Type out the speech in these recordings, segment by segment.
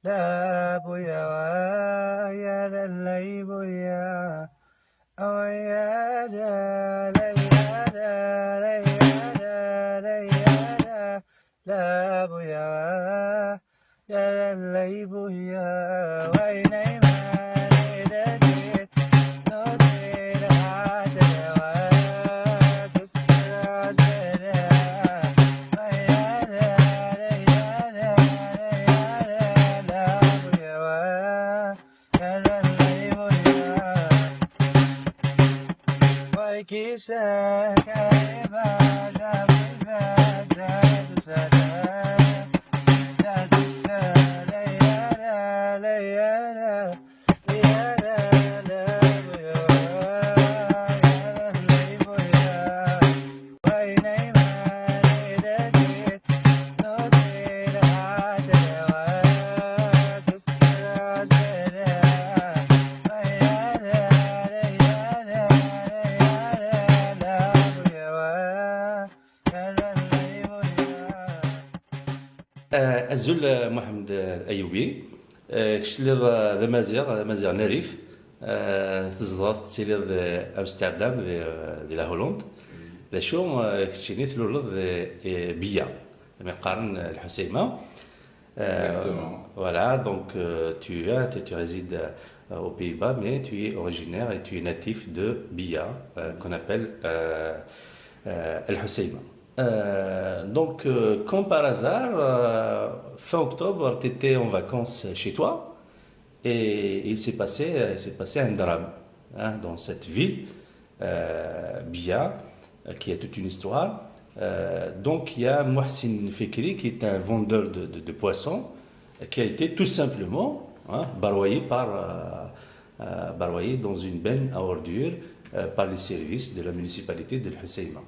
لا بويا يا للي بويا أو يا لا بويا يا للي بويا ويني ما لديت نصير عدوا تسرع Kisah kaibat abibat jadu sada jadu sada yara yara yara labuya yara labuya wainai mani dadit nosir hadawa tusra jara الزول محمد الايوبي كشلير ذا ناريف تزداد تسيلير امستردام دي لا هولند لا شو كتشيني ثلولد بيا مقارن الحسيمه. Voilà, donc tu résides aux Pays-Bas, mais tu es originaire et tu es natif de Bia, qu'on appelle El Husseima. Donc, comme par hasard, fin octobre, tu étais en vacances chez toi et il s'est passé un drame dans cette ville, Bia, qui a toute une histoire. Donc, il y a Mohsin Fikri, qui est un vendeur de poissons, qui a été tout simplement barouillé dans une benne à ordures par les services de la municipalité de Husseima.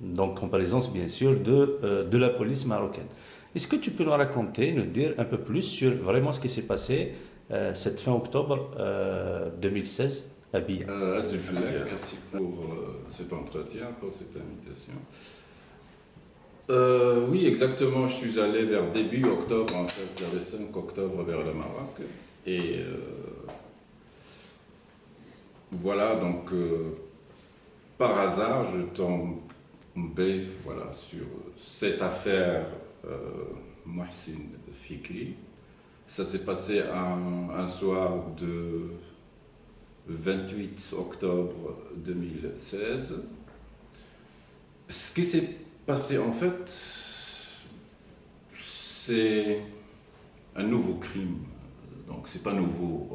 Donc en présence bien sûr de la police marocaine. Est-ce que tu peux nous raconter, nous dire un peu plus sur vraiment ce qui s'est passé cette fin octobre 2016 à Bia? Azul Falak, merci pour cet entretien, pour cette invitation. Oui, exactement, je suis allé vers début octobre, en fait, vers le 5 octobre vers le Maroc. Et voilà, donc par hasard, je tombe voilà, sur cette affaire Mohsin Fikri. Ça s'est passé un soir de 28 octobre 2016. Ce qui s'est passé en fait, c'est un nouveau crime. Donc c'est pas nouveau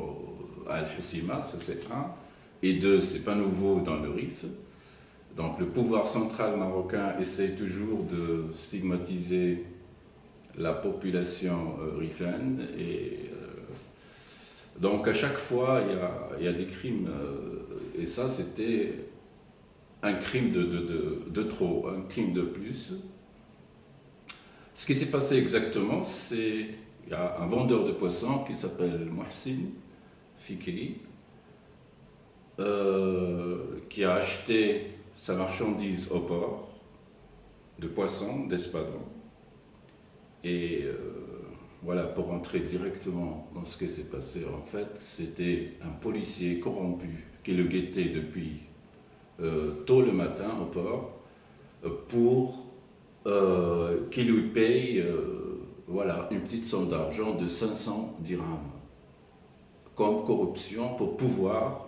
à Al-Husseima, ça c'est un. Et deux, c'est pas nouveau dans le Rif. Donc le pouvoir central marocain essaie toujours de stigmatiser la population rifaine et donc à chaque fois il y a des crimes et ça c'était un crime de trop, un crime de plus. Ce qui s'est passé exactement, c'est il y a un vendeur de poissons qui s'appelle Mohsin Fikri qui a acheté sa marchandise au port de poissons, d'espadons. Et voilà, pour rentrer directement dans ce qui s'est passé, en fait, c'était un policier corrompu qui le guettait depuis tôt le matin au port pour qu'il lui paye voilà, une petite somme d'argent de 500 dirhams comme corruption pour pouvoir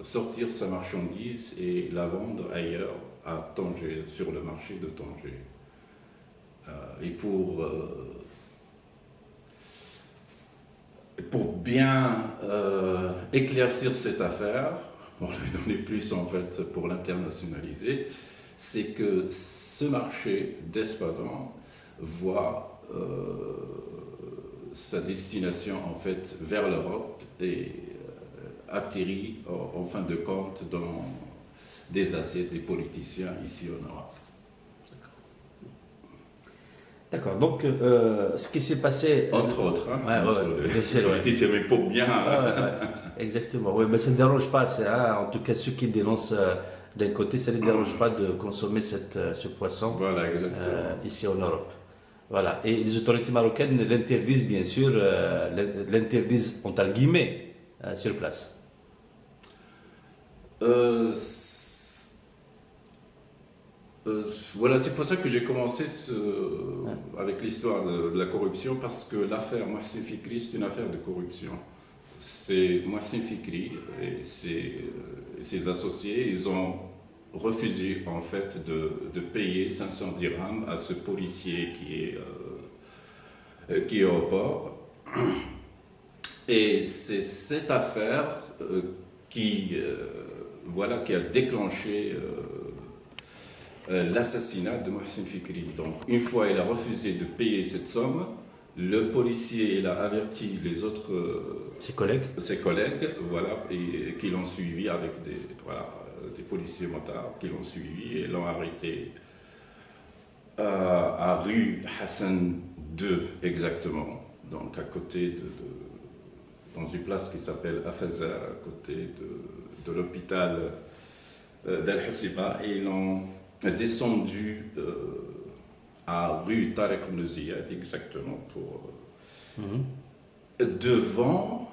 sortir sa marchandise et la vendre ailleurs, à Tanger, sur le marché de Tanger. Et pour bien éclaircir cette affaire, pour lui donner plus en fait, pour l'internationaliser, c'est que ce marché d'espadons voit sa destination en fait vers l'Europe et atterrit en fin de compte dans des assiettes des politiciens ici en Europe. D'accord. Donc, ce qui s'est passé. Entre autres, hein, Ouais, bien sûr, les politiciens, mais pour bien. Ouais, ouais, exactement. Ouais, mais ça ne dérange pas. En tout cas, ceux qui dénoncent d'un côté, ça ne les dérange pas de consommer ce poisson Voilà, exactement. ici en Europe. Voilà. Et les autorités marocaines l'interdisent, bien sûr, l'interdisent entre guillemets sur place. Euh, voilà, c'est pour ça que j'ai commencé avec l'histoire de la corruption, parce que l'affaire Mohsin Fikri, c'est une affaire de corruption. C'est Mohsin Fikri et ses associés, ils ont refusé en fait de payer 500 dirhams à ce policier qui est au port. Et c'est cette affaire voilà, qui a déclenché l'assassinat de Mohsin Fikri. Donc, une fois il a refusé de payer cette somme, le policier il a averti les autres, ses collègues, voilà, et qui l'ont suivi avec des policiers motards qui l'ont suivi et l'ont arrêté à rue Hassan II exactement, donc à côté dans une place qui s'appelle Afaza, à côté de l'hôpital d'Al-Hussima, et ils l'ont descendu à rue Tariq ibn Ziyad, exactement, devant,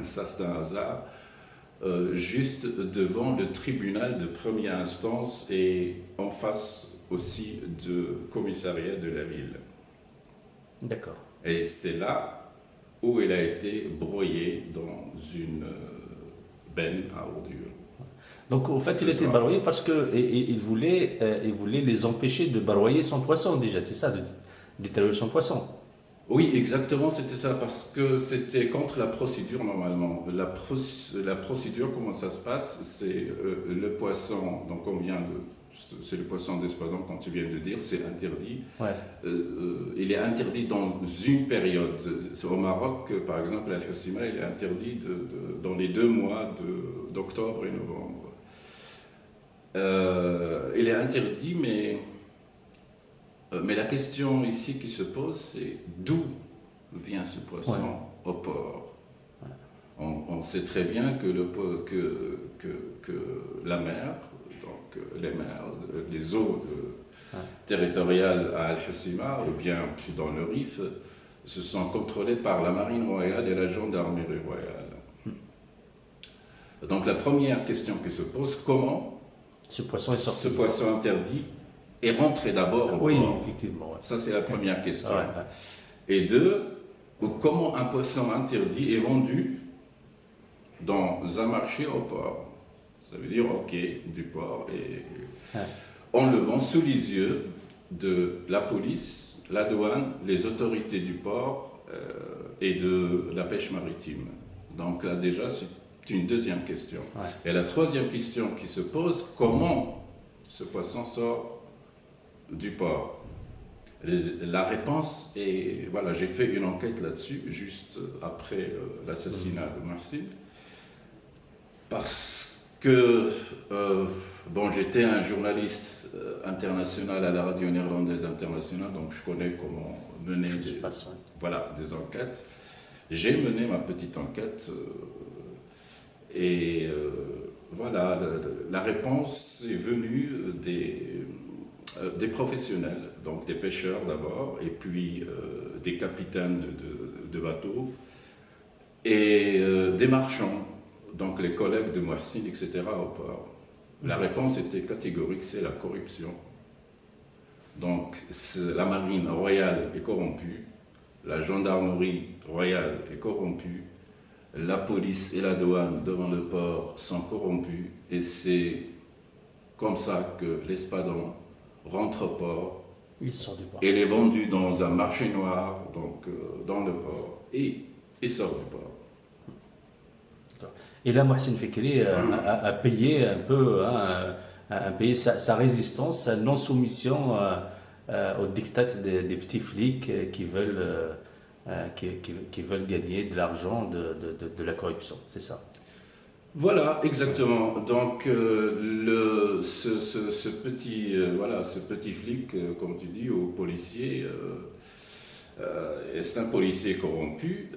ça c'est un hasard, juste devant le tribunal de première instance et en face aussi du commissariat de la ville. D'accord. Et c'est là où il a été broyé dans une benne à ordures. Donc, au fait, il était barouillé parce qu'il voulait les empêcher de barouiller son poisson, déjà, c'est ça, de détériorer son poisson. Oui, exactement, c'était ça, parce que c'était contre la procédure normalement. La procédure, comment ça se passe, c'est le poisson, donc c'est le poisson d'espadon, quand tu viens de dire, c'est interdit. Ouais. Il est interdit dans une période. Au Maroc, par exemple, à Al-Hussima, il est interdit dans les 2 mois d'octobre et novembre. Il est interdit, mais la question ici qui se pose, c'est d'où vient ce poisson au port. Ouais. On sait très bien que la mer, donc les eaux territoriales à Al-Hussima, ou bien dans le Rif, se sont contrôlées par la marine royale et la gendarmerie royale. Donc la première question qui se pose, comment ce poisson est sorti. Ce poisson interdit est rentré d'abord au port. Oui, effectivement. Ouais. Ça, c'est la première question. Ouais. Et 2, comment un poisson interdit est vendu dans un marché au port. Ça veut dire, ok, du port, et on le vend sous les yeux de la police, la douane, les autorités du port et de la pêche maritime. Donc là, déjà, c'est une deuxième question. Ouais. Et la troisième question qui se pose, comment ce poisson sort du port? La réponse est, voilà, j'ai fait une enquête là-dessus, juste après l'assassinat de Mohsin, parce que, j'étais un journaliste international à la radio néerlandaise internationale, donc je connais comment mener des enquêtes. J'ai mené ma petite enquête, et voilà, la réponse est venue des professionnels, donc des pêcheurs d'abord, et puis des capitaines de bateaux, et des marchands, donc les collègues de Mohsin, etc. au port. La réponse était catégorique, c'est la corruption. Donc la marine royale est corrompue, la gendarmerie royale est corrompue, la police et la douane devant le port sont corrompus, et c'est comme ça que l'espadon rentre au port. Il sort du port. Il est vendu dans un marché noir, donc dans le port, et il sort du port. Et là, Mohsin Fikri a payé un peu, a payé sa résistance, sa non-soumission au diktat des petits flics qui veulent gagner de l'argent de la corruption, c'est ça? Voilà, exactement. Donc, ce petit, voilà, ce petit flic, comme tu dis, au policier, est un policier corrompu.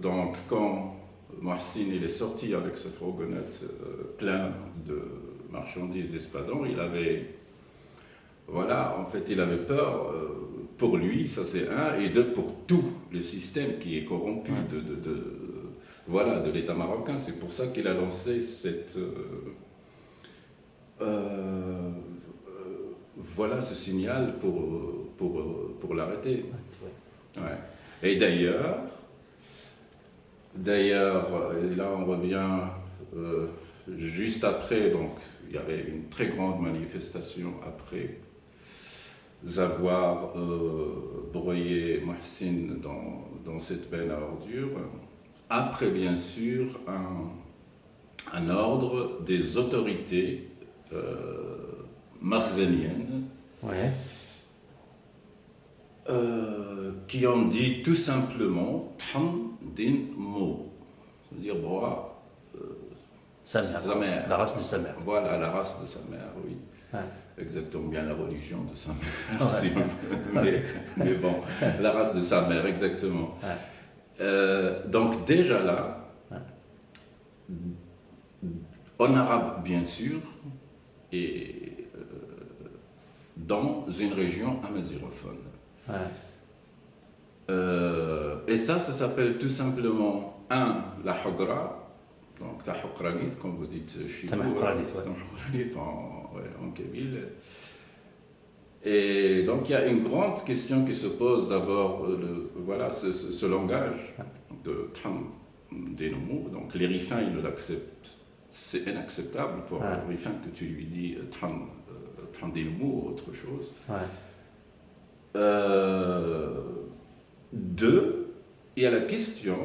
Donc, quand Mohsin il est sorti avec sa fourgonnette plein de marchandises d'espadons, il avait, voilà, en fait, il avait peur pour lui, ça c'est un, et deux, pour tout le système qui est corrompu voilà, de l'État marocain. C'est pour ça qu'il a lancé cette, voilà, ce signal pour l'arrêter. Ouais. Et d'ailleurs, et là on revient juste après, donc il y avait une très grande manifestation après avoir broyé Mohsin dans cette benne à ordures. Après, bien sûr, un ordre des autorités marzéniennes Ouais. qui ont dit tout simplement Tham din Mou, c'est-à-dire broie Sa mère. sa mère. La race de sa mère. Voilà, la race de sa mère, oui. Ouais. Exactement, bien la religion de sa mère, Ouais. si on veut. Mais bon, la race de sa mère, exactement. Ouais. Donc déjà là, en arabe bien sûr, et dans une région amazirophone. Ouais. Et ça s'appelle tout simplement, la Hogra, donc ta Hogranit, comme vous dites chez Ta vous, Hogranit, ta Hogranit en kabyle. Et donc il y a une grande question qui se pose d'abord, voilà, ce langage de Tham Denomou, donc les rifins ils ne l'acceptent, c'est inacceptable pour un rifin que tu lui dis Tham Denomou ou autre chose. Deux, il y a la question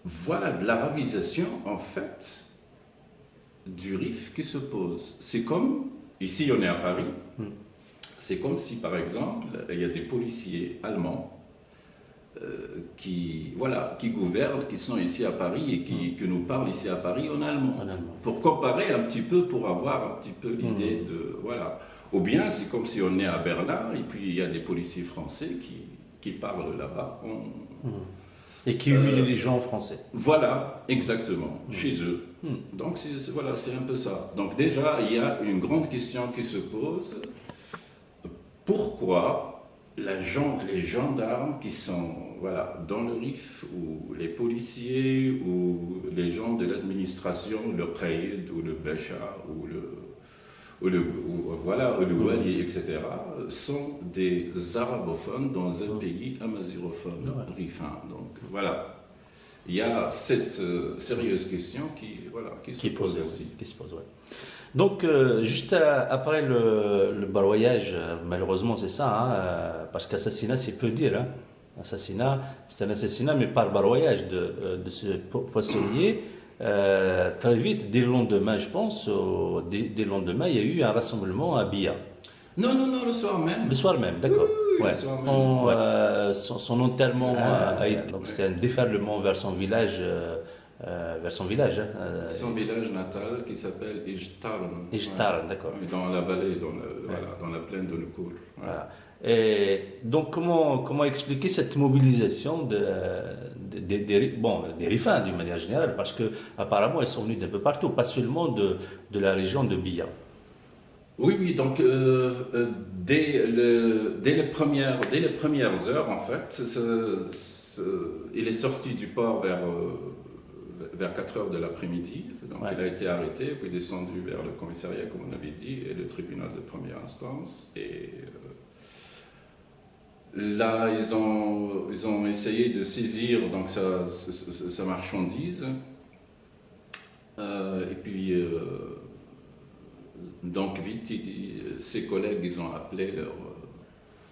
voilà, de l'arabisation en fait du RIF qui se pose. C'est comme, ici on est à Paris, c'est comme si par exemple il y a des policiers allemands qui gouvernent, qui sont ici à Paris et qui nous parlent ici à Paris en allemand. Pour comparer un petit peu, pour avoir un petit peu l'idée de, voilà. Ou bien c'est comme si on est à Berlin et puis il y a des policiers français qui parlent là-bas et qui humilient les gens en français. Voilà, exactement, chez eux. Donc voilà, c'est un peu ça. Donc déjà, il y a une grande question qui se pose. Pourquoi les gendarmes qui sont dans le RIF, ou les policiers, ou les gens de l'administration, le Qaïd, ou le Bécha, ou le Wali, etc., sont des arabophones dans un pays amazirophone, rifin. Donc voilà. Il y a cette sérieuse question qui se pose aussi. Qui se pose, ouais. Donc, juste après le baroyage, malheureusement c'est ça, parce qu'assassinat c'est peu dire. Assassinat, c'est un assassinat, mais par baroyage de ce poissonnier. Très vite, dès le lendemain, je pense, dès le lendemain, il y a eu un rassemblement à Bia. Non, le soir même. Le soir même, d'accord. Oui, le soir même. Son enterrement a été. Donc, c'est un déferlement vers son village. Son village natal qui s'appelle Ijtarn. Ijtarn, d'accord. Dans la vallée, dans la plaine de Nukour. Voilà. Et donc, comment expliquer cette mobilisation des rifins d'une manière générale, parce qu'apparemment ils sont venus d'un peu partout, pas seulement de la région de Bia. Oui, donc dès les premières heures, en fait, il est sorti du port vers 4 heures de l'après-midi. Donc il a été arrêté, puis descendu vers le commissariat, comme on avait dit, et le tribunal de première instance. Et là, ils ont essayé de saisir donc, sa marchandise. Et puis, donc vite, ses collègues, ils ont appelé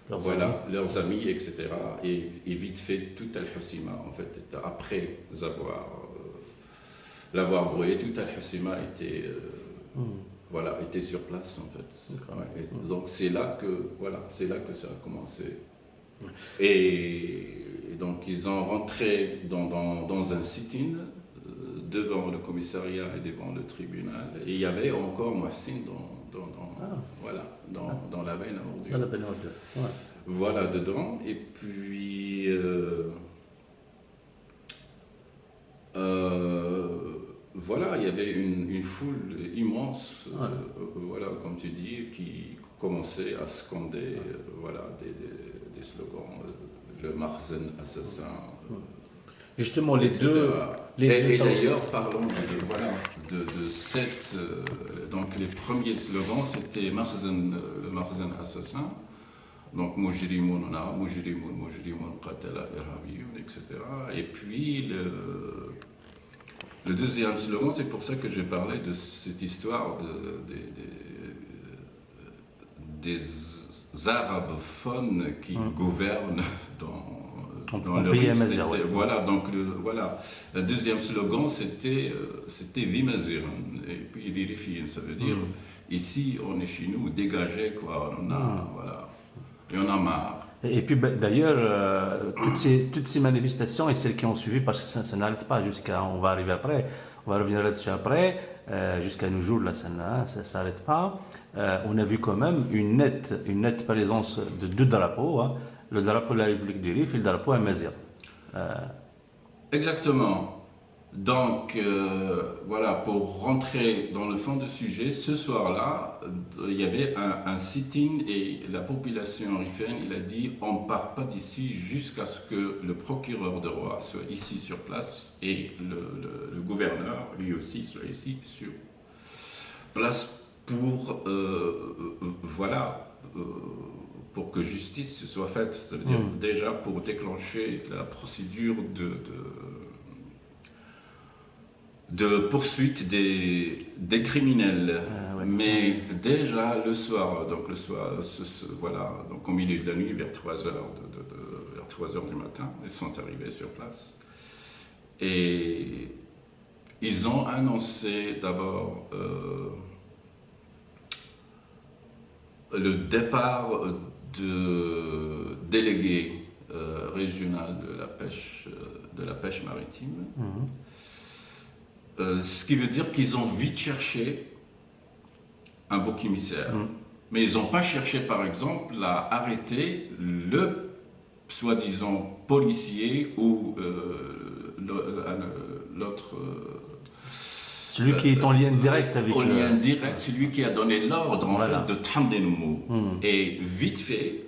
leurs amis, etc. Et vite fait, tout Al-Husima, en fait, après l'avoir broyé, tout Al-Husima était sur place, en fait. Et donc c'est là que ça a commencé. Et donc ils ont rentré dans un sit-in devant le commissariat et devant le tribunal. Et il y avait encore Mohsin voilà, dans la benne à ordures. Dans la benne à ordures. Ouais. Voilà, dedans. Et puis, voilà, il y avait une foule immense, voilà, comme tu dis, qui commençait à scander voilà, des slogans, le Marzen assassin. Justement, les etc. deux. Et d'ailleurs, parlons voilà, de cette. Donc, les premiers slogans, c'était le Marzen assassin. Donc, Mujrimoun en arabe, Mujrimoun, Qatala, Irhabiyoun, etc. Et puis, le deuxième slogan, c'est pour ça que j'ai parlé de cette histoire des arabophones qui gouvernent dans le pays. Voilà, donc voilà. Le deuxième slogan, c'était Vimaziran. Et puis Dirifin, ça veut dire ici, on est chez nous, dégagé, quoi. On a, voilà. Et on a marre. Et puis d'ailleurs, toutes ces manifestations et celles qui ont suivi, parce que ça n'arrête pas jusqu'à, on va arriver après, on va revenir là-dessus après, jusqu'à nos jours, là, ça ne s'arrête pas. On a vu quand même une nette présence de deux drapeaux, hein, le drapeau de la République du Rif et le drapeau Amazigh. Exactement. Donc, voilà, pour rentrer dans le fond du sujet, ce soir-là, il y avait un sit-in et la population rifaine, il a dit on ne part pas d'ici jusqu'à ce que le procureur de roi soit ici sur place et le gouverneur, lui aussi, soit ici sur place pour, voilà, pour que justice soit faite. Ça veut dire déjà pour déclencher la procédure de poursuite des criminels. Ouais. Mais déjà le soir, voilà, donc au milieu de la nuit, vers 3h, vers 3h du matin, ils sont arrivés sur place. Et ils ont annoncé d'abord le départ de délégué régional de la pêche maritime. Ce qui veut dire qu'ils ont vite cherché un bouc émissaire. Mais ils n'ont pas cherché, par exemple, à arrêter le soi-disant policier ou l'autre... celui qui est en lien direct avec... En lien direct, celui qui a donné l'ordre, en fait, de Thandenoumou. Et vite fait,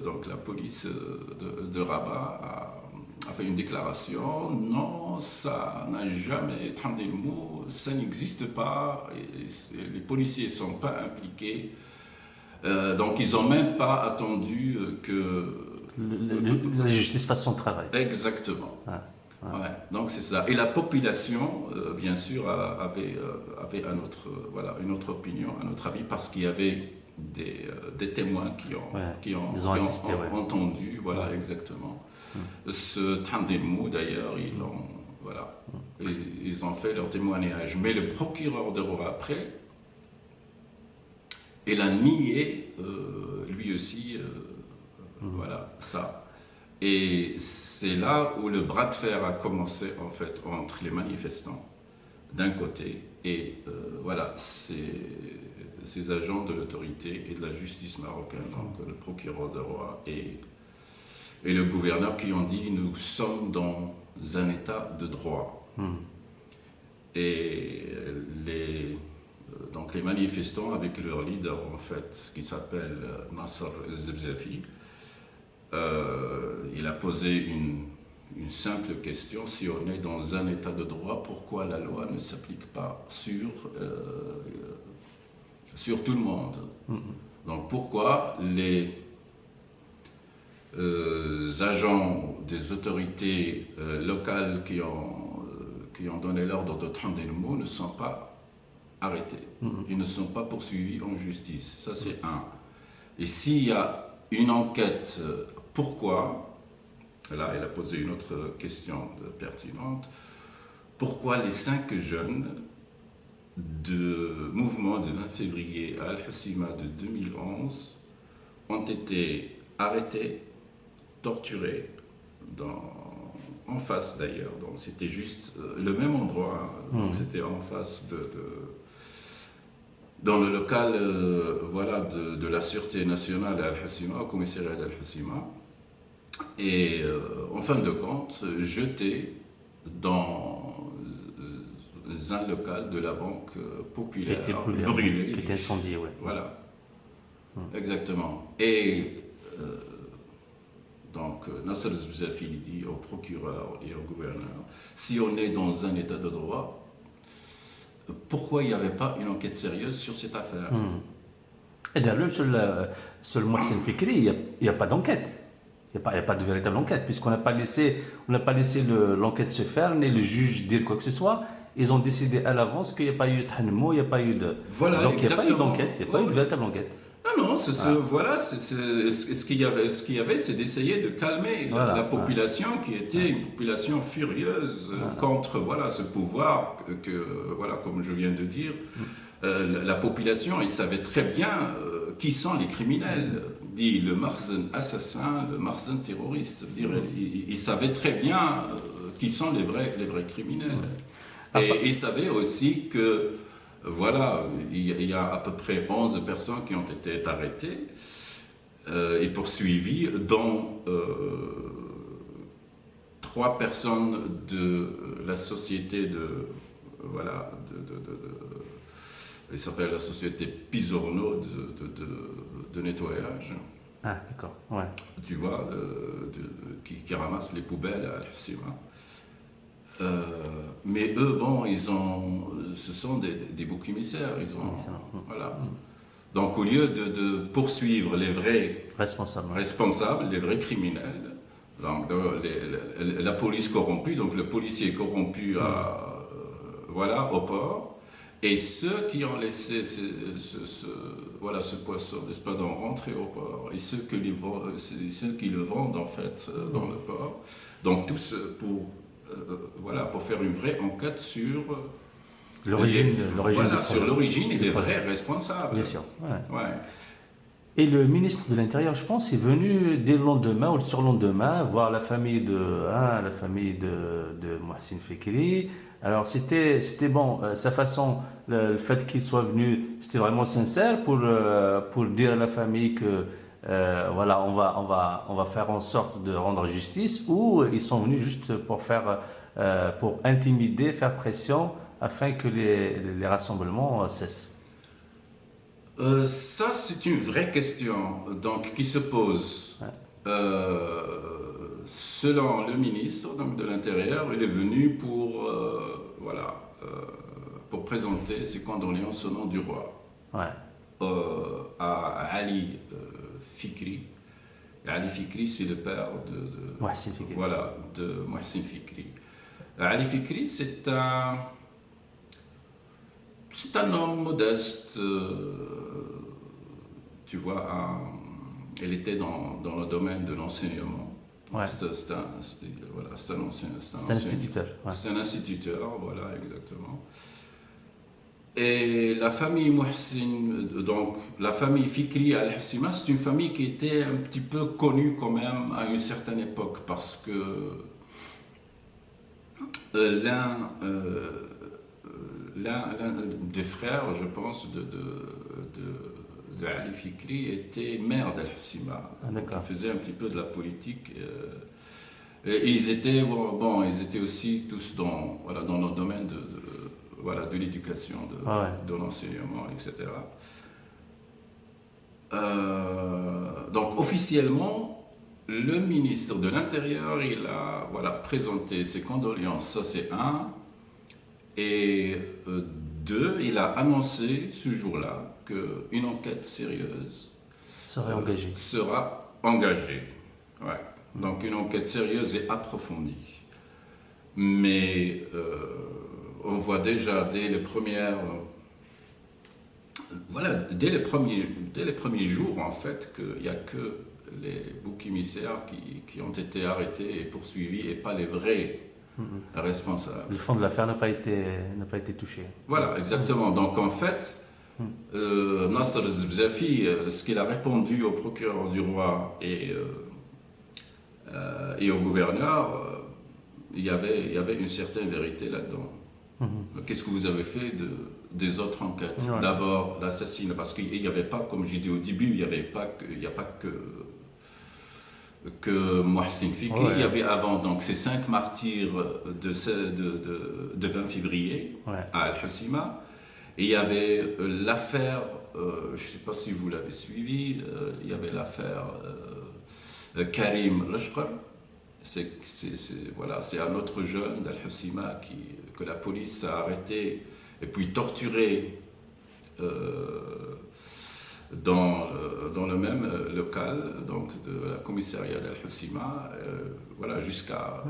donc la police de Rabat a fait une déclaration, non, ça n'a jamais, Thandenoumou, ça n'existe pas, et les policiers ne sont pas impliqués. Donc ils n'ont même pas attendu que... la justice fasse son travail. Exactement. Ouais, donc c'est ça. Et la population, bien sûr, avait une autre opinion, un autre avis, parce qu'il y avait des témoins qui ont assisté, entendu, voilà, exactement. Ce Thandenoumou, d'ailleurs, ils ont fait leur témoignage. Mais le procureur de roi, après, il a nié, lui aussi, voilà, ça. Et c'est là où le bras de fer a commencé, en fait, entre les manifestants, d'un côté, et voilà, ces agents de l'autorité et de la justice marocaine, donc le procureur de roi et le gouverneur, qui ont dit nous sommes dans un état de droit. Et donc les manifestants, avec leur leader, en fait, qui s'appelle Nasser Zebzafi, il a posé une simple question: si on est dans un état de droit, pourquoi la loi ne s'applique pas sur tout le monde? Donc pourquoi les agents des autorités locales qui ont donné l'ordre de Thandenoumou ne sont pas arrêtés, ils ne sont pas poursuivis en justice? Ça, c'est un. Et s'il y a une enquête, pourquoi, là elle a posé une autre question pertinente, pourquoi les 5 jeunes de mouvement du 20 février à Al-Hoceima de 2011 ont été arrêtés torturés en face d'ailleurs. Donc c'était juste le même endroit. Donc c'était en face dans le local voilà, de la Sûreté nationale à Al-Hoceima, au commissariat d'Al-Hoceima. Et en fin de compte, jeté dans un local de la Banque Populaire, brûlé. Qui était incendié, oui. Voilà, exactement. Et donc Nasser Zbzafi dit au procureur et au gouverneur, si on est dans un état de droit, pourquoi il n'y avait pas une enquête sérieuse sur cette affaire? Et d'ailleurs, même sur le Mohsen Fikri, il n'y a pas d'enquête. Il n'y a pas de véritable enquête, puisqu'on n'a pas laissé l'enquête se faire, ni le juge dire quoi que ce soit. Ils ont décidé à l'avance qu'il n'y a pas eu de Hanmo, il n'y a pas eu de... Voilà, donc il n'y a pas eu exactement. d'enquête, il n'y a pas eu de véritable enquête. Non, voilà, ce qu'il y avait, c'est d'essayer de calmer la population qui était une population furieuse contre voilà, ce pouvoir voilà, comme je viens de dire, la population, ils savaient très bien qui sont les criminels, dit le Marzen assassin, le Marzen terroriste. Ils savaient très bien qui sont les vrais criminels. Et ils savaient aussi que voilà, il y a à peu près 11 personnes qui ont été arrêtées et poursuivies, dont 3 personnes de la société voilà, il s'appelle la société Pisorno de nettoyage. Ah, d'accord, ouais. Tu vois, qui ramasse les poubelles à Al-Hoceima. Mais eux, bon, ce sont des boucs émissaires. Voilà. Donc, au lieu de poursuivre les vrais responsables, les vrais criminels, donc, la police corrompue, donc le policier corrompu voilà, au port, et ceux qui ont laissé voilà, ce poisson d'espadon rentrer au port, et ceux qui le vendent en fait dans le port, donc tous voilà, pour faire une vraie enquête sur l'origine sur l'origine et les vrais responsables. Bien sûr. Ouais. Et le ministre de l'Intérieur, je pense, est venu dès le lendemain ou le surlendemain voir la famille de Mohsen Fikri. Alors c'était bon, sa façon, le fait qu'il soit venu, c'était vraiment sincère pour dire à la famille que voilà, on va faire en sorte de rendre justice, ou ils sont venus juste pour intimider, faire pression afin que les rassemblements cessent. Ça, c'est une vraie question donc, qui se pose. Ouais. Selon le ministre donc, de l'Intérieur, il est venu pour présenter ses condoléances au nom du roi. Ouais. À Ali Fikri. Ali Fikri, c'est le père de Mohsen Fikri. Voilà, de Mohsen Fikri. Ali Fikri, c'est un homme modeste, tu vois, il était dans le domaine de l'enseignement. Ouais. C'est un instituteur. Ouais. C'est un instituteur, voilà, exactement. Et la famille Mohsen, donc la famille Fikri à Al-Hoceima, c'est une famille qui était un petit peu connue quand même à une certaine époque, parce que l'un des frères, je pense, de Ali Fikri était maire d'Al-Hoceima. Ah, il faisait un petit peu de la politique. Et ils étaient aussi tous dans le domaine de l'éducation, de l'enseignement, etc. Donc officiellement, le ministre de l'Intérieur, il a présenté ses condoléances, ça c'est un. Et deux, il a annoncé ce jour-là qu'une enquête sérieuse sera engagée. Ouais. Donc une enquête sérieuse et approfondie. Mais on voit déjà dès les premiers jours en fait qu'il n'y a que les boucs émissaires qui ont été arrêtés et poursuivis et pas les vrais responsables. Le fond de l'affaire n'a pas été touché. Voilà, exactement. Donc en fait, Nasser Zbzafi, ce qu'il a répondu au procureur du roi et Et au gouverneur, il y avait une certaine vérité là-dedans. Qu'est-ce que vous avez fait des autres enquêtes? Ouais. D'abord, l'assassinat, parce qu'il n'y avait pas, comme j'ai dit au début, il n'y a pas que Mohsin Fikri, Ouais. il y avait avant donc ces 5 martyrs de 20 février Ouais. à Al-Husima, et il y avait l'affaire, je ne sais pas si vous l'avez suivi, il y avait l'affaire Karim Lashkar. Voilà, c'est un autre jeune d'Al-Husima que la police a arrêté et puis torturé dans le même local, donc de la commissariat d'Al-Husima, voilà, jusqu'à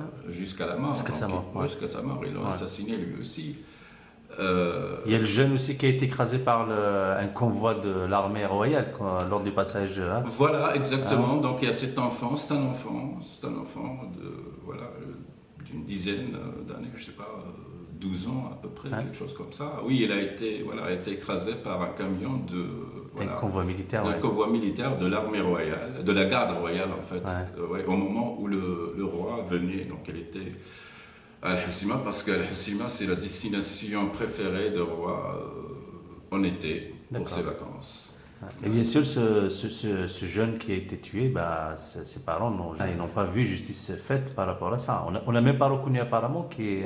la mort. Jusqu'à sa mort, ouais. Jusqu'à sa mort. Ils l'ont Ouais. assassiné lui aussi. Il y a le jeune aussi qui a été écrasé par un convoi de l'armée royale lors du passage. Hein. Voilà, exactement. Donc il y a cet enfant, c'est un enfant d'une dizaine d'années, je ne sais pas, 12 ans à peu près, quelque chose comme ça. Oui, il a été écrasé par un camion Un convoi militaire. d'un Ouais. convoi militaire de l'armée royale, de la garde royale en fait, Ouais. au moment où le roi venait. Donc elle était à Al-Husima, parce qu'Al-Husima c'est la destination préférée du roi en été pour D'accord. ses vacances. Et bien sûr, ce jeune qui a été tué, bah, ses parents ils n'ont pas vu justice faite par rapport à ça. On n'a même pas reconnu apparemment qu'il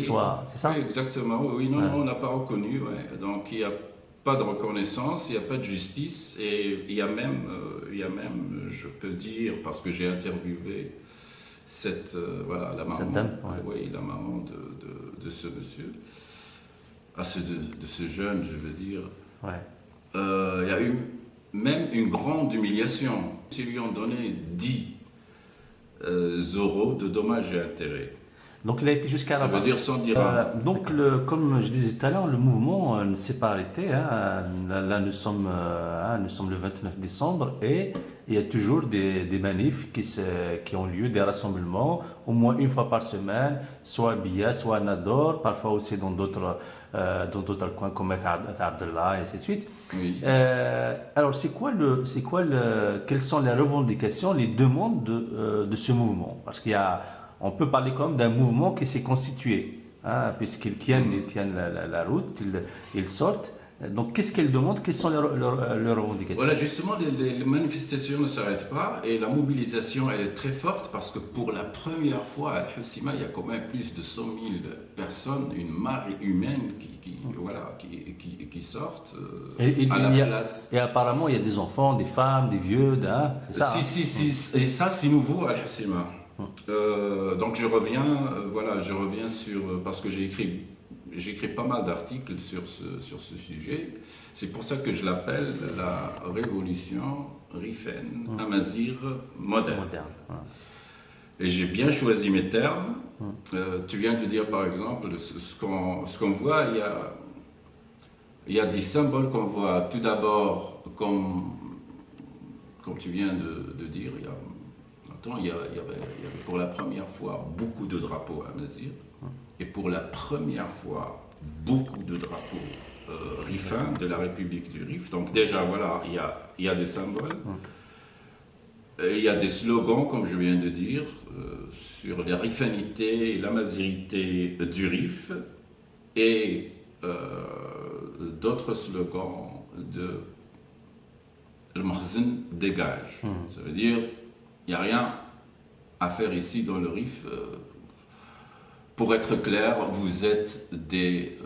soit. C'est ça? Oui, exactement. Oui, non, on n'a pas reconnu. Ouais. Donc il n'y a pas de reconnaissance, il n'y a pas de justice, et il y a même, je peux dire, parce que j'ai interviewé la maman, Cette dame, ouais. oui, la maman de ce monsieur, de ce jeune, je veux dire. Ouais. Il y a eu même une grande humiliation. Ils lui ont donné 10 euros de dommages et intérêts. Donc il a été jusqu'à Ça la veut dire 100 dirhams. donc, comme je disais tout à l'heure, le mouvement ne s'est pas arrêté. Hein. Là, nous sommes le 29 décembre et il y a toujours des manifs qui ont lieu, des rassemblements, au moins une fois par semaine, soit à Bia, soit à Nador, parfois aussi dans d'autres coins comme Abdallah, et ainsi de suite. Oui. Alors, quelles sont les revendications, les demandes de ce mouvement? Parce on peut parler quand même d'un mouvement qui s'est constitué, hein, puisqu'ils tiennent la route, ils sortent. Donc, qu'est-ce qu'ils demandent? Quelles sont leurs revendications? Voilà, justement, les manifestations ne s'arrêtent pas et la mobilisation, elle est très forte, parce que pour la première fois à Al-Husima, il y a quand même plus de 100 000 personnes, une marée humaine qui sortent à la place. Et apparemment, il y a des enfants, des femmes, des vieux, c'est ça? Et ça, c'est nouveau à Al-Husima. Donc je reviens sur, parce que j'ai écrit pas mal d'articles sur ce sujet. C'est pour ça que je l'appelle la révolution Rifen Amazigh moderne. Ouais. Et j'ai bien choisi mes termes. Tu viens de dire par exemple ce qu'on voit, il y a des symboles qu'on voit. Tout d'abord, comme tu viens de dire, il y avait pour la première fois beaucoup de drapeaux à Amazigh, et pour la première fois beaucoup de drapeaux rifins de la République du Rif. Donc déjà voilà, il y a des symboles, et il y a des slogans, comme je viens de dire, sur la rifanité et l'amazirité du Rif, et d'autres slogans de le Makhzen dégage. Ça veut dire il n'y a rien à faire ici dans le Rif. Pour être clair, vous êtes des...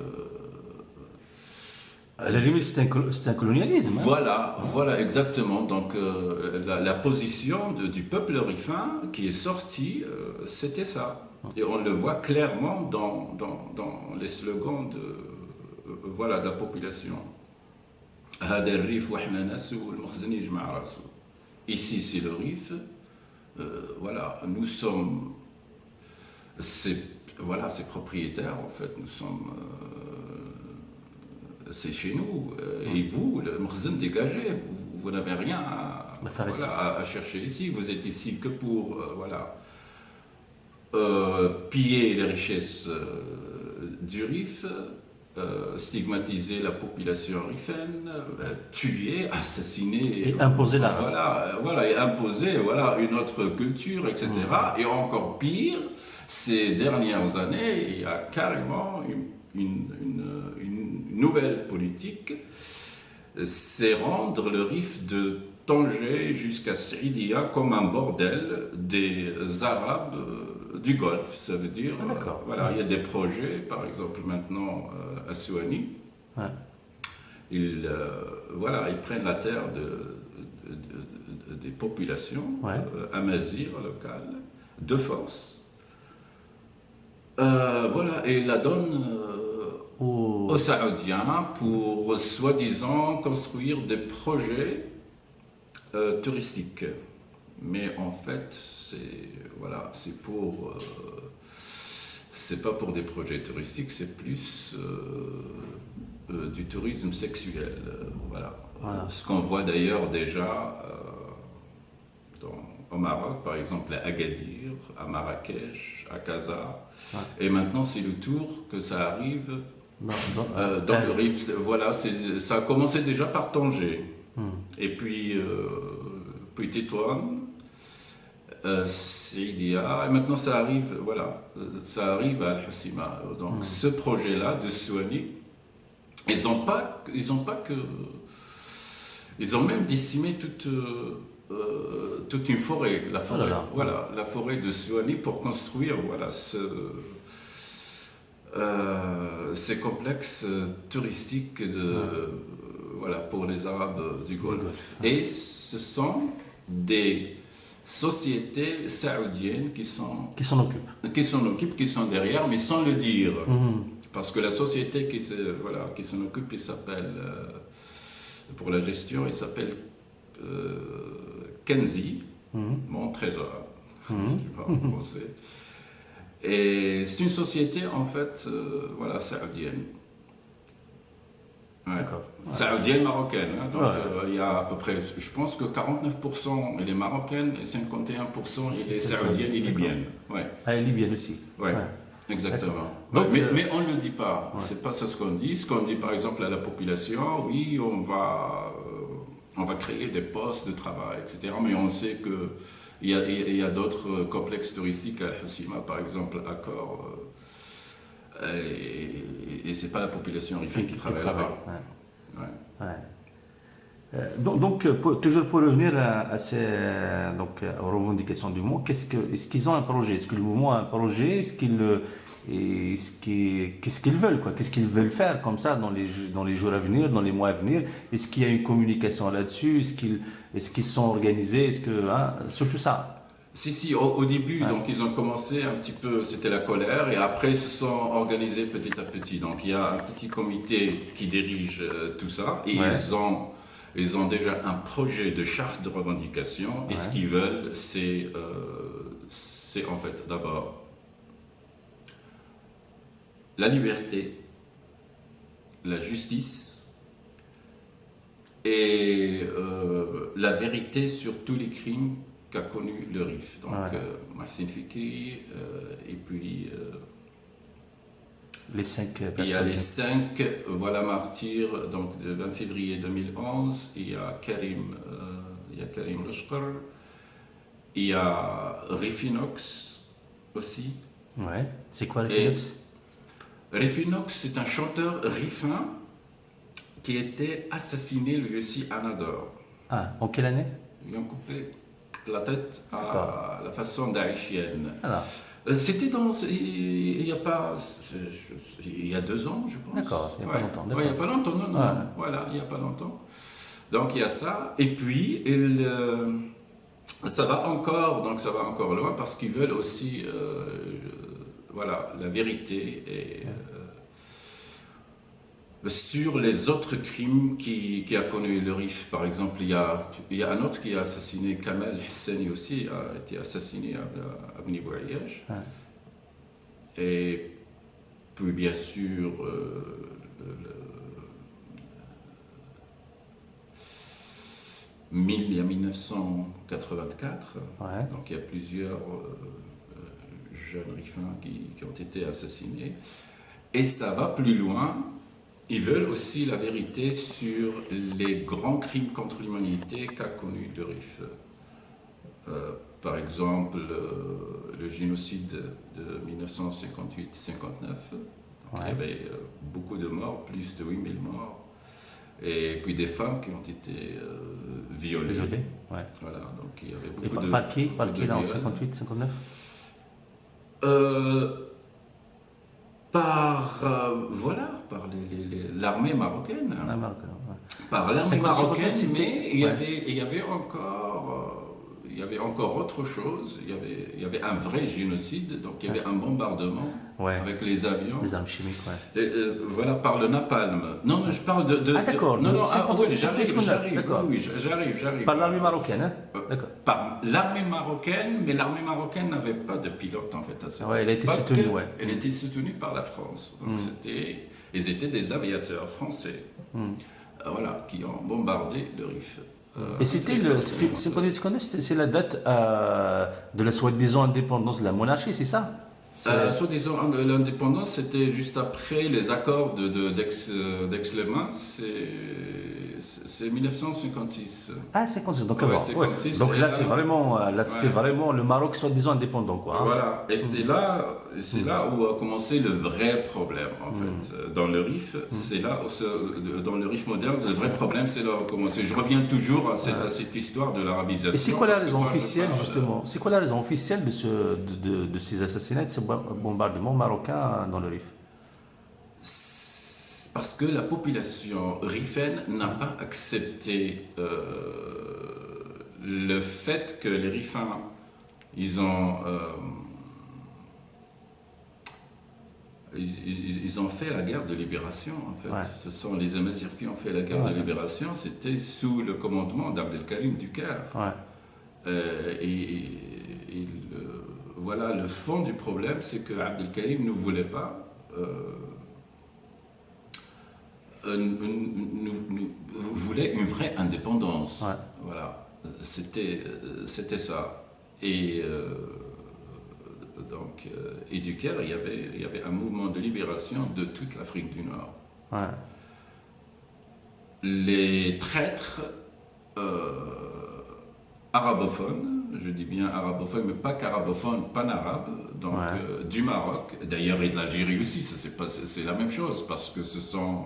À la limite, c'est un colonialisme. Hein. Voilà, exactement. Donc la position du peuple rifin qui est sorti, c'était ça. Et on le voit clairement dans les slogans de la population. Ici, c'est le Rif. Nous sommes ces propriétaires, en fait, nous sommes, c'est chez nous, et vous, le Makhzen, dégagez, vous n'avez rien à chercher ici, vous êtes ici que pour, piller les richesses du Rif, stigmatiser la population rifaine, tuer, assassiner. Et imposer l'arabe. Voilà, et imposer une autre culture, etc. Et encore pire, ces dernières années, il y a carrément une nouvelle politique, c'est rendre le Rif de Tanger jusqu'à Saïdia comme un bordel des Arabes du Golfe. Ça veut dire, il y a des projets, par exemple maintenant à Souani, ils prennent la terre des populations amazirs locales de force. Et la donne aux Saoudiens pour soi-disant construire des projets touristiques. Mais en fait, c'est pas pour des projets touristiques, c'est plus du tourisme sexuel. Ce qu'on voit d'ailleurs déjà au Maroc, par exemple à Agadir, à Marrakech, à Casa. Et maintenant, c'est le tour que ça arrive dans le Rif. Ça a commencé déjà par Tanger. Et puis Tétouan, Saidia, et maintenant ça arrive à Al-Hoceima. Donc ce projet-là de Souani, ils ont même décimé toute une forêt, la forêt de Souani pour construire ces complexes touristiques pour les Arabes du Golfe. Et ce sont des sociétés saoudiennes qui s'en occupent, qui sont derrière, mais sans le dire. Parce que la société qui s'en occupe, il s'appelle, pour la gestion, il s'appelle Kenzi, mon trésor, je ne sais pas en français. Et c'est une société, en fait, saoudienne. Saoudienne, marocaine. Donc, il y a à peu près, je pense que 49% elle est marocaine et 51% elle est saoudienne et libyenne. Libyenne aussi. Exactement. Donc, mais on ne le dit pas. C'est pas ça ce qu'on dit. Ce qu'on dit, par exemple, à la population, oui, on va créer des postes de travail, etc. Mais on sait qu'il y a d'autres complexes touristiques à Al-Hoceima, par exemple, à Accor. Et c'est pas la population rifaine qui travaille là-bas. Donc, toujours pour revenir aux revendications du mouvement, est-ce qu'ils ont un projet? Est-ce que le mouvement a un projet? Qu'est-ce qu'ils veulent, quoi? Qu'est-ce qu'ils veulent faire comme ça dans les jours à venir, dans les mois à venir? Est-ce qu'il y a une communication là-dessus? Est-ce qu'ils sont organisés? Surtout ça. Si, au début, donc ils ont commencé un petit peu, c'était la colère, et après ils se sont organisés petit à petit. Donc il y a un petit comité qui dirige tout ça, et ils ont déjà un projet de charte de revendication, et ce qu'ils veulent, c'est en fait d'abord la liberté, la justice et la vérité sur tous les crimes qu'a connu le Rif. Donc, Marcin Fikri, et puis... les 5 personnes. Il y a les 5 martyrs, donc le 20 février 2011. Il y a Karim Lashkar. Il y a Rifinox aussi. C'est quoi Rifinox? Rifinox, c'est un chanteur rifin qui était assassiné lui aussi à Nador. En quelle année? Ils ont coupé la tête à la façon daïchienne. C'était il y a 2 ans, je pense. D'accord, il n'y a pas longtemps. Il n'y a pas longtemps, non. Voilà, il n'y a pas longtemps. Donc il y a ça. Et puis, ça va encore loin parce qu'ils veulent aussi la vérité et sur les autres crimes qui a connu le Rif. Par exemple, il y a un autre qui a assassiné, Kamal Hassani aussi, a été assassiné à Bni Bouayyaj. Et puis bien sûr, il y a 1984, donc il y a plusieurs jeunes rifins qui ont été assassinés. Et ça va plus loin. ils veulent aussi la vérité sur les grands crimes contre l'humanité qu'a connu le Rif. Par exemple, le génocide de 1958-59. Il y avait beaucoup de morts, plus de 8000 morts. Et puis des femmes qui ont été violées. Ouais. Voilà, donc il y avait beaucoup Par qui là, en 58-59 par l'armée marocaine. Ah, Marocain, ouais. Par l'armée marocaine, 58, mais il y avait encore autre chose. Il y avait un vrai génocide, donc il y avait un bombardement avec les avions. Les armes chimiques, ouais. Voilà, par le napalm. Non, je parle de ah d'accord. Non, j'arrive. Par l'armée marocaine, hein. D'accord. Par l'armée marocaine, mais l'armée marocaine n'avait pas de pilote en fait à cette époque. Elle a été soutenue, Elle était soutenue par la France. Donc ils étaient des aviateurs français, voilà, qui ont bombardé le Rif. Et c'était c'est la date de la soi-disant indépendance de la monarchie, c'est ça? Soi-disant, l'indépendance, c'était juste après les accords d'Aix-les-Bains, c'est 1956. Ah, 56, donc ouais, avant. 56, donc là, c'est vraiment, c'était vraiment le Maroc soi-disant indépendant, quoi. Hein. Voilà, et c'est là où a commencé le vrai problème, en fait. Dans le Rif, c'est là, dans le Rif moderne, le vrai problème, c'est là où a commencé. Je reviens toujours à cette histoire de l'arabisation. Et c'est quoi la raison officielle, justement? C'est quoi la raison officielle de ces assassinats, de ces bombardements marocains dans le Rif? Parce que la population rifaine n'a pas accepté le fait que les Rifins, ils ont fait la guerre de libération, en fait. Ouais. Ce sont les Amazirs qui ont fait la guerre de libération, c'était sous le commandement d'Abdelkarim du Caire. Ouais. Voilà, le fond du problème, c'est que Abdelkarim ne voulait pas... voulait une vraie indépendance. Ouais. Voilà, c'était ça. Et donc, et du Caire, il y avait un mouvement de libération de toute l'Afrique du Nord. Ouais. Les traîtres arabophones, je dis bien arabophones, mais pas qu'arabophones, pan-arabes, donc du Maroc, d'ailleurs et de l'Algérie aussi, c'est la même chose, parce que ce sont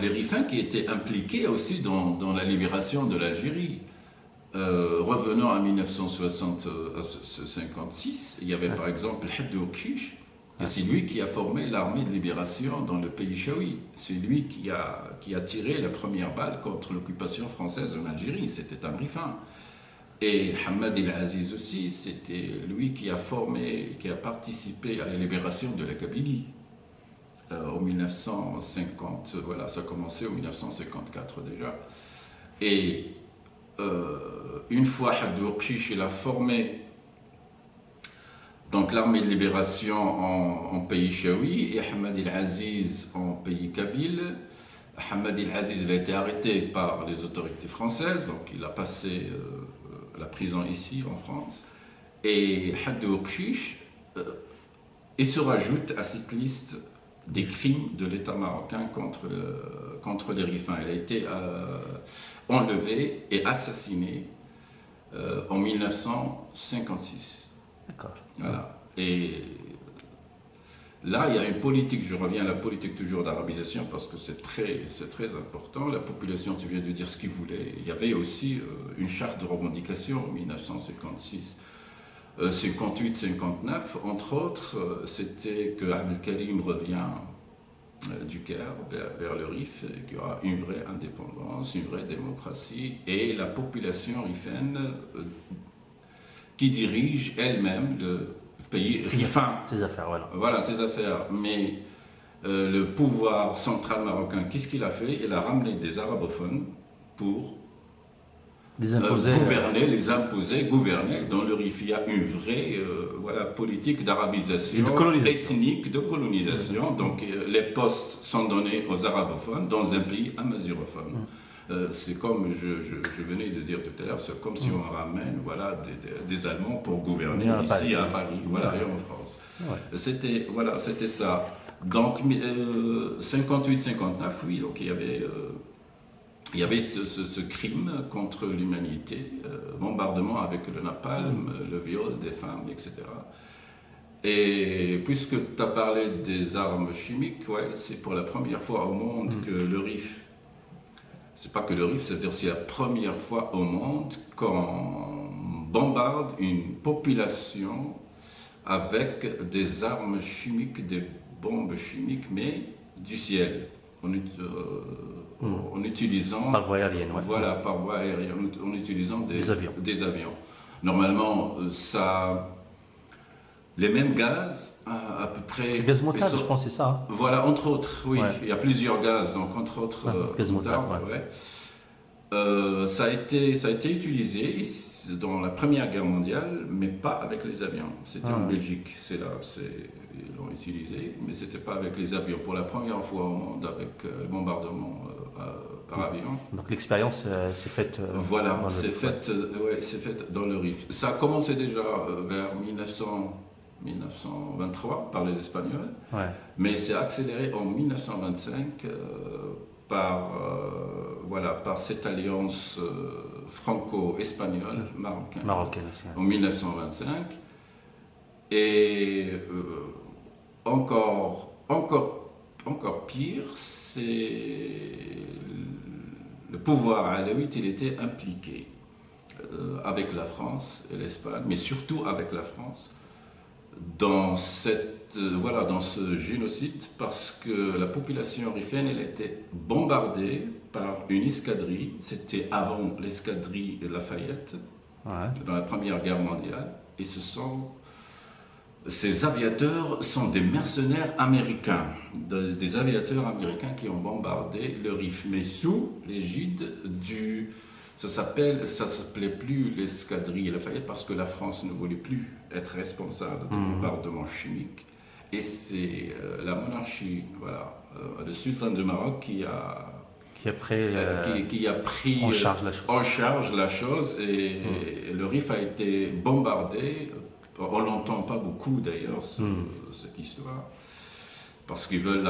les Rifins qui étaient impliqués aussi dans la libération de l'Algérie. Revenons à 1956, il y avait par exemple Hadd Ouakchiche, et c'est lui qui a formé l'armée de libération dans le pays chaoui. C'est lui qui a tiré la première balle contre l'occupation française en Algérie, c'était un Rifin. Et Hamad el-Aziz aussi, c'était lui qui a participé à la libération de la Kabylie. En 1950, voilà, ça a commencé en 1954 déjà. Et une fois Hadd Ouakchiche, il a formé donc l'armée de libération en pays chaoui et Hamad el-Aziz en pays kabyle. Hamad el-Aziz a été arrêté par les autorités françaises, donc il a passé la prison ici en France. Et Hadd Ouakchiche, il se rajoute à cette liste des crimes de l'État marocain contre les Rifins. Il a été enlevé et assassiné en 1956. D'accord. Voilà. Et là, il y a une politique, je reviens à la politique toujours d'arabisation parce que c'est très important. La population, tu viens de dire ce qu'ils voulaient. Il y avait aussi une charte de revendication en 1956. 58-59, entre autres, c'était que Abdelkarim revient du Caire vers le Rif, qu'il y aura une vraie indépendance, une vraie démocratie, et la population rifaine qui dirige elle-même le pays rifin. Ses affaires, voilà. Voilà, ses affaires. Mais le pouvoir central marocain, qu'est-ce qu'il a fait? Il a ramené des arabophones pour les imposer, gouverner. Dans le Rif, il y a une vraie politique d'arabisation ethnique, de colonisation. Donc les postes sont donnés aux arabophones dans un pays amazirophone. C'est comme je venais de dire tout à l'heure, c'est comme si on ramène voilà, des Allemands pour gouverner Bien, ici à Paris. Paris, voilà, et en France. Ouais. C'était ça. Donc 58-59, oui, donc il y avait ce crime contre l'humanité, bombardement avec le napalm, le viol des femmes, etc. Et puisque tu as parlé des armes chimiques, ouais, c'est pour la première fois au monde que le RIF, c'est pas que le RIF, c'est-à-dire c'est la première fois au monde qu'on bombarde une population avec des armes chimiques, des bombes chimiques, mais du ciel, en utilisant... Par voie aérienne, ouais. Voilà, par voie aérienne, en utilisant Des avions. des avions. Normalement, ça... Les mêmes gaz, à peu près... C'est gaz moutarde, je pense, c'est ça. Hein. Voilà, entre autres, oui. Ouais. Il y a plusieurs gaz, donc entre autres... Gaz moutarde, moutarde, ouais. ça a été utilisé dans la Première Guerre mondiale, mais pas avec les avions. C'était en Belgique, ils l'ont utilisé, mais c'était pas avec les avions. Pour la première fois au monde, avec le bombardement par avion. Donc l'expérience s'est faite. Voilà, c'est fait dans le RIF. Ça a commencé déjà vers 1923 par les Espagnols, Ouais. mais c'est accéléré en 1925 par cette alliance franco-espagnole, Marocaine aussi. en 1925. Et encore pire, c'est le pouvoir alawite, il était impliqué avec la France et l'Espagne, mais surtout avec la France, dans dans ce génocide, parce que la population rifaine, elle était bombardée par une escadrille. C'était avant l'escadrille de Lafayette, dans la Première Guerre mondiale, et ces aviateurs sont des mercenaires américains, des aviateurs américains qui ont bombardé le RIF, mais sous l'égide ça s'appelait plus l'escadrille Lafayette parce que la France ne voulait plus être responsable des bombardements chimiques. Et c'est la monarchie, le sultan du Maroc qui a pris en charge la chose. Et le RIF a été bombardé. On l'entend pas beaucoup d'ailleurs, cette histoire, parce qu'ils veulent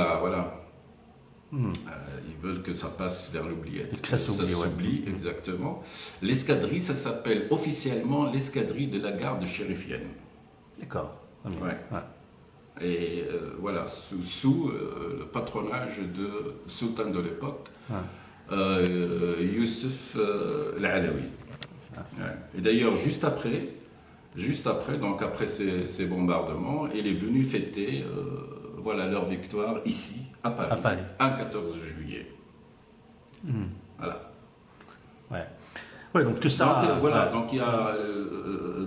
ils veulent que ça passe vers l'oubliette. Que ça s'oublie, exactement. L'escadrille, ça s'appelle officiellement l'escadrille de la garde chérifienne. D'accord. Ouais. Et sous le patronage de sultan de l'époque, Youssef l'Alawi. Et d'ailleurs, juste après, donc après ces bombardements, il est venu fêter leur victoire ici, à Paris, un 14 juillet. Voilà. Ouais, donc tout ça. Donc il y a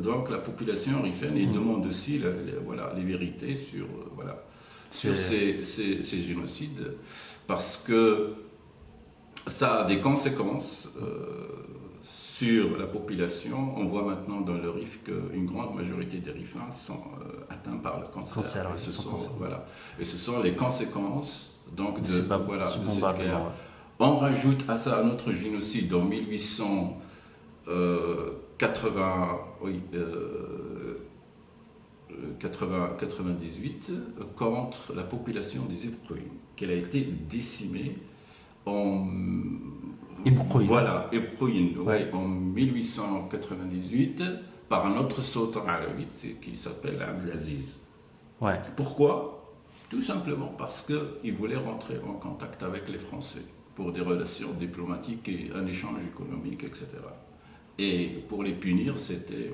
donc la population rifaine, il demande aussi les vérités sur ces génocides, parce que ça a des conséquences sur la population. On voit maintenant dans le RIF qu'une grande majorité des Rifins sont atteints par le cancer. Et ce sont les conséquences donc de cette guerre. On rajoute à ça un autre génocide en 1898 contre la population des Iroquois, qui a été décimée en en 1898 par un autre sultan alawite qui s'appelle Abdelaziz. Pourquoi ? Tout simplement parce qu'il voulait rentrer en contact avec les Français pour des relations diplomatiques et un échange économique, etc. Et pour les punir, c'était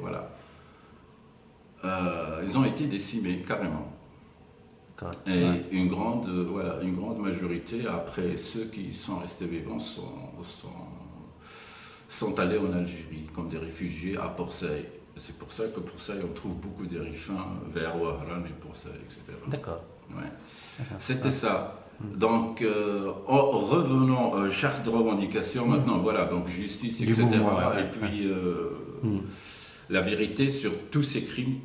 ils ont été décimés carrément. Et une grande majorité, après ceux qui sont restés vivants, sont allés en Algérie comme des réfugiés à Port-Saïd. C'est pour ça que Port-Saïd, on trouve beaucoup de Rifins vers Ouahran et Port-Saïd, etc. D'accord. C'était ça. Donc, revenons charte de revendication. Maintenant, donc justice, etc. Et puis, la vérité sur tous ces crimes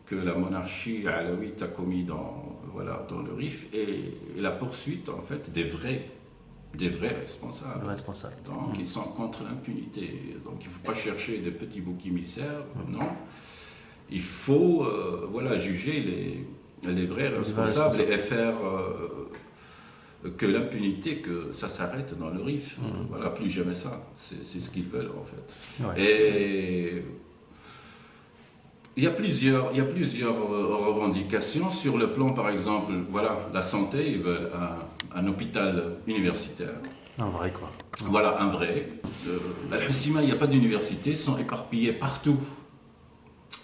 que la monarchie alawite a commis dans le RIF, et la poursuite, en fait, des vrais des vrais responsables. Responsable. Donc, ils sont contre l'impunité. Donc, il ne faut pas chercher des petits boucs émissaires, non. Il faut voilà, juger les vrais responsables et faire que l'impunité, que ça s'arrête dans le RIF. Voilà, plus jamais ça. C'est ce qu'ils veulent, en fait. Ouais. Et il y a plusieurs revendications sur le plan, par exemple, voilà, la santé, ils veulent un hôpital universitaire. En vrai, quoi. Voilà, un vrai. Al-Hoceima, il n'y a pas d'université, ils sont éparpillés partout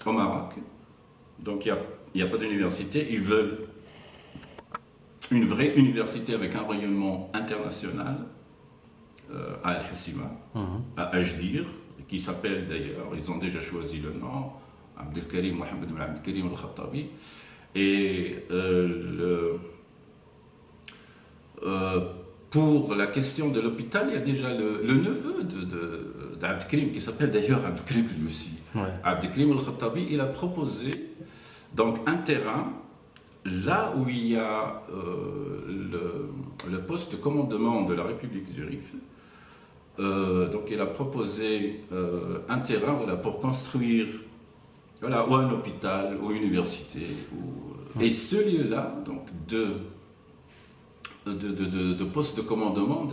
au Maroc. Donc il n'y a pas d'université. Ils veulent une vraie université avec un rayonnement international à Al-Hoceima, à Ajdir, qui s'appelle d'ailleurs, ils ont déjà choisi le nom, Abdelkarim Mohamed ibn Abdelkarim al-Khattabi. Et pour la question de l'hôpital, il y a déjà le neveu d'Abdelkarim, qui s'appelle d'ailleurs Abdelkarim lui aussi. Ouais. Abdelkarim al-Khattabi, il a proposé donc un terrain là où il y a le poste de commandement de la République du Rif. Donc il a proposé un terrain, voilà, pour construire, voilà, ou un hôpital, ou une université. Et ce lieu-là, donc de poste de commandement,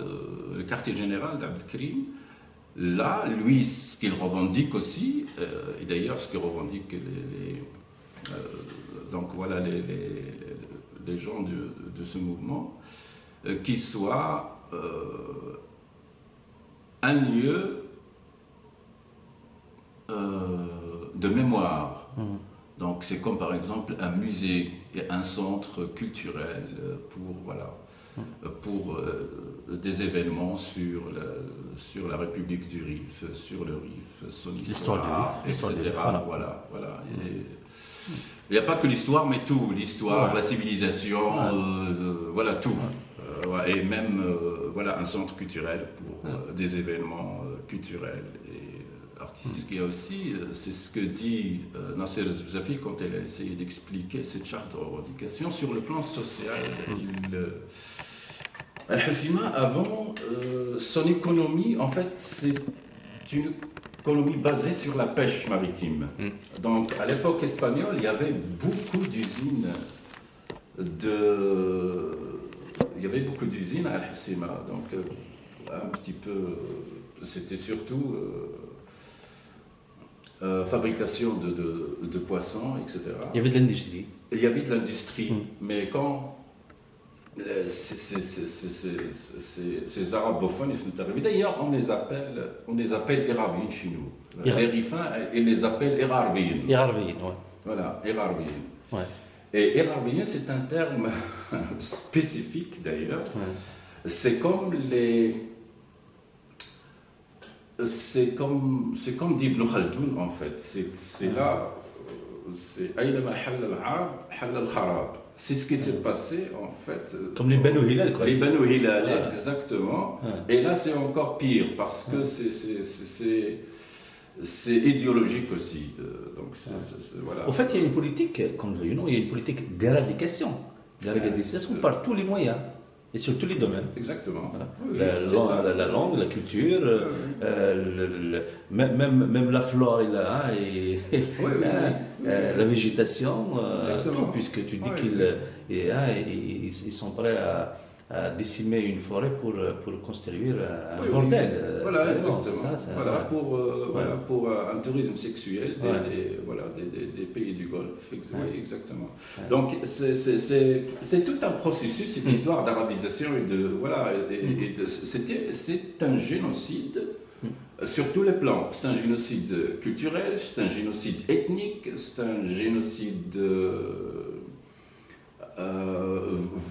le quartier général d'Abdelkarim, là, lui, ce qu'il revendique aussi, et d'ailleurs ce que revendiquent donc voilà, les gens de ce mouvement, qu'il soit un lieu de mémoire. Donc c'est comme par exemple un musée et un centre culturel pour des événements sur la République du Rif, sur le Rif, son histoire, etc. Voilà. Il n'y a pas que l'histoire, mais tout, l'histoire, la civilisation, voilà, tout. Et même voilà, un centre culturel pour des événements culturels et artistiques. Il y a aussi, c'est ce que dit Nasser Zouzafi quand elle a essayé d'expliquer cette charte de revendication sur le plan social. Al-Hoceima, avant, son économie, en fait, c'est une économie basée sur la pêche maritime. Donc, à l'époque espagnole, il y avait beaucoup d'usines à Al-Hoceima. Donc, un petit peu, c'était surtout fabrication de poissons, etc. Il y avait de l'industrie. Il y avait de l'industrie, mais quand ces arabophones ils sont arrivés, d'ailleurs on les appelle Irabiyyin chez nous. Les Rifains, ils les appellent Irabiyyin. Irabiyyin, ouais. Voilà, Irabiyyin. Ouais. Et Irabiyyin, c'est un terme spécifique d'ailleurs. Ouais. C'est comme dit Ibn Khaldoun en fait. C'est là. C'est Aïlama Halla al-Arab, Halla al-Kharab. C'est ce qui s'est passé en fait. Comme les Banu Hilal, quoi. Les Banu Hilal, exactement. Et là, c'est encore pire parce que c'est idéologique aussi. Donc, voilà. En fait, il y a une politique, comme vous voyez, il y a une politique d'éradication. D'éradication par tous les moyens. Et sur tous les domaines. Exactement. Voilà. Oui, la langue, la culture, même la flore la végétation, tout, puisque tu dis qu'ils sont prêts à décimer une forêt pour construire un bordel. Voilà, exactement. Pour un tourisme sexuel des pays du Golfe. Exactement. Donc, c'est tout un processus, cette histoire d'arabisation c'est un génocide sur tous les plans. C'est un génocide culturel, c'est un génocide ethnique, c'est un génocide...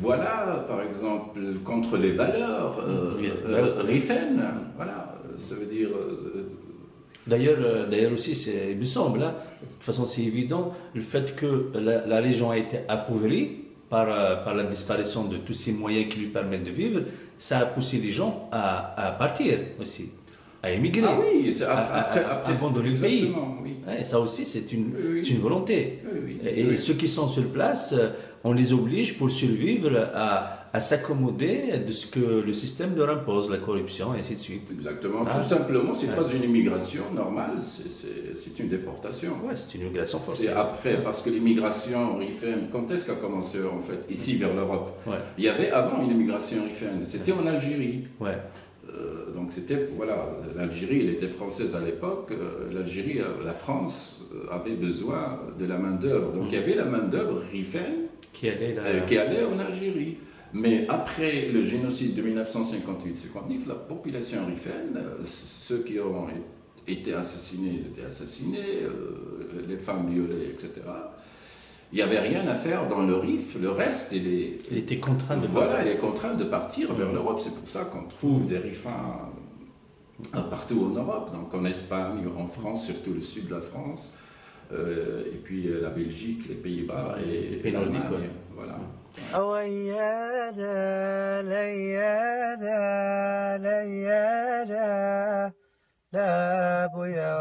voilà, par exemple, contre les valeurs rifaines, voilà, ça veut dire... D'ailleurs aussi, il me semble, de toute façon c'est évident, le fait que la région a été appauvrie par la disparition de tous ces moyens qui lui permettent de vivre, ça a poussé les gens à partir aussi. à émigrer, Ah oui, c'est après, abandonner le pays. exactement, oui. Ouais, ça aussi, c'est une, Oui, oui. c'est une volonté. Oui, oui, Et oui. ceux qui sont sur place, on les oblige pour survivre à s'accommoder de ce que le système leur impose, la corruption et ainsi de suite. Exactement. Ah. Tout simplement, c'est Ouais. pas une immigration normale, c'est une déportation. Ouais, c'est une migration forcée. C'est après, parce que l'immigration rifaine, quand est-ce qu'a commencé en fait, ici vers l'Europe? Ouais, Il y avait avant une immigration rifaine, c'était en Algérie. ouais, Donc c'était, voilà, l'Algérie, elle était française à l'époque, l'Algérie, la France avait besoin de la main-d'œuvre. Donc il y avait la main-d'œuvre rifaine qui allait là. qui allait en Algérie. Mais après le génocide de 1958-59, la population rifaine, ceux qui ont été assassinés, ils étaient assassinés, les femmes violées, etc. Il n'y avait rien à faire dans le Rif, le reste, Il était contraint de voilà, il est contraint de partir vers l'Europe. C'est pour ça qu'on trouve des Rifins partout en Europe, donc en Espagne, en France, surtout le sud de la France, et puis la Belgique, les Pays-Bas et pays nordiques, l'Allemagne. ouais. Voilà. ويانا ليانا ليانا لا بويا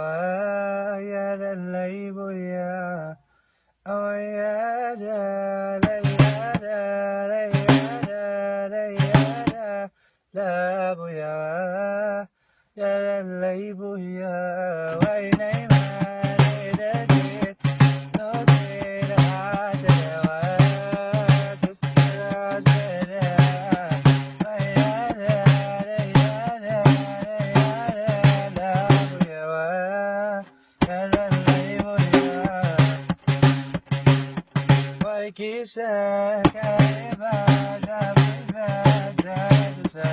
ويا للي بويا ويانا ليانا ليانا ليانا لا بويا يا للي بويا ويني ما ليلتي نصير Kisah kaiba, kaiba, kaiba,